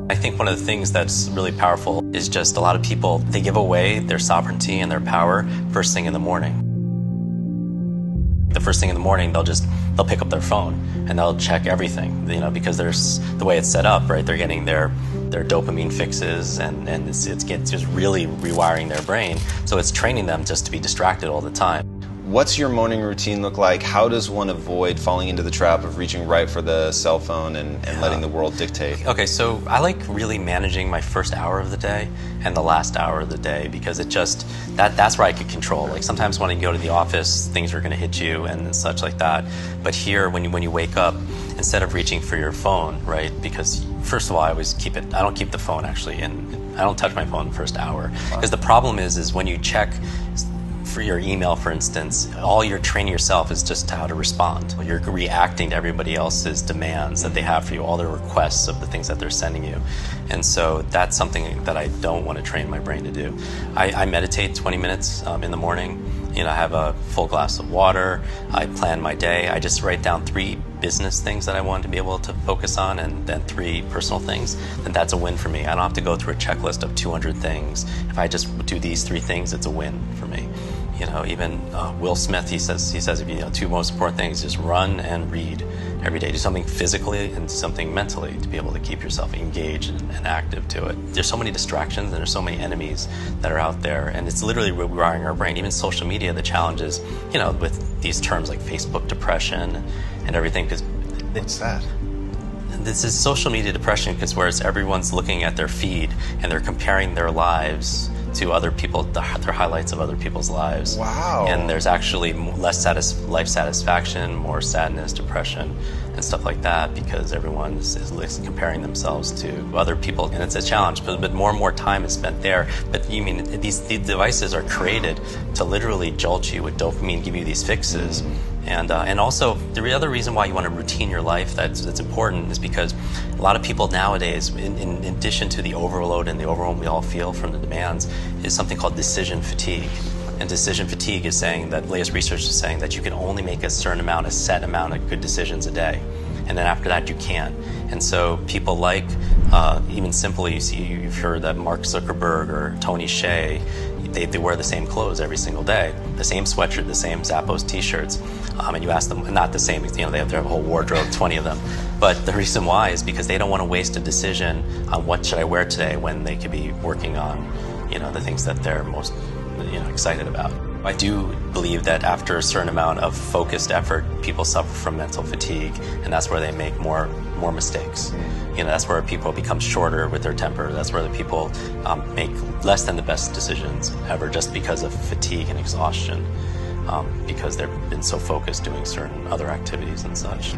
I think one of the things that's really powerful is just a lot of people, they give away their sovereignty and their power first thing in the morning. The first thing in the morning, they'll pick up their phone and they'll check everything, because there's the way it's set up, right? They're getting their dopamine fixes and it's just really rewiring their brain. So it's training them just to be distracted all the time. What's your morning routine look like? How does one avoid falling into the trap of reaching right for the cell phone and letting the world dictate? Okay, so I like really managing my first hour of the day and the last hour of the day, because that's where I could control. Like sometimes when I go to the office, things are going to hit you and such like that. But here, when you wake up, instead of reaching for your phone, right? Because first of all, I always keep it. I don't keep the phone actually, and I don't touch my phone the first hour. Because the problem is when you check for your email, for instance, all you're training yourself is just how to respond. You're reacting to everybody else's demands that they have for you, all their requests of the things that they're sending you. And so that's something that I don't want to train my brain to do. I meditate 20 minutes in the morning. I have a full glass of water. I plan my day. I just write down 3 business things that I want to be able to focus on, and then 3 personal things. Then that's a win for me. I don't have to go through a checklist of 200 things. If I just do these 3 things, it's a win for me. Even Will Smith, he says, if 2 most important things, just run and read every day. Do something physically and something mentally to be able to keep yourself engaged and active to it. There's so many distractions and there's so many enemies that are out there, and it's literally rewiring our brain. Even social media, the challenge is, with these terms like Facebook depression and everything. What's that? This is social media depression, because whereas everyone's looking at their feed and they're comparing their lives to other people, their highlights of other people's lives. Wow. And there's actually less life satisfaction, more sadness, depression, and stuff like that, because everyone is comparing themselves to other people. And it's a challenge, but more and more time is spent there. But these devices are created to literally jolt you with dopamine, give you these fixes. And also, the other reason why you want to routine your life that's important is because a lot of people nowadays, in addition to the overload and the overwhelm we all feel from the demands, is something called decision fatigue. And decision fatigue is saying that, latest research is saying that you can only make a set amount of good decisions a day. And then after that, you can't. And so people like, even simply, you've heard that Mark Zuckerberg or Tony Hsieh, they wear the same clothes every single day, the same sweatshirt, the same Zappos t-shirts. And you ask them, not the same, they have their whole wardrobe, 20 of them. But the reason why is because they don't want to waste a decision on what should I wear today when they could be working on, the things that they're most, excited about. I do believe that after a certain amount of focused effort, people suffer from mental fatigue, and that's where they make more mistakes. That's where people become shorter with their temper. That's where the people make less than the best decisions ever, just because of fatigue and exhaustion, because they've been so focused doing certain other activities and such.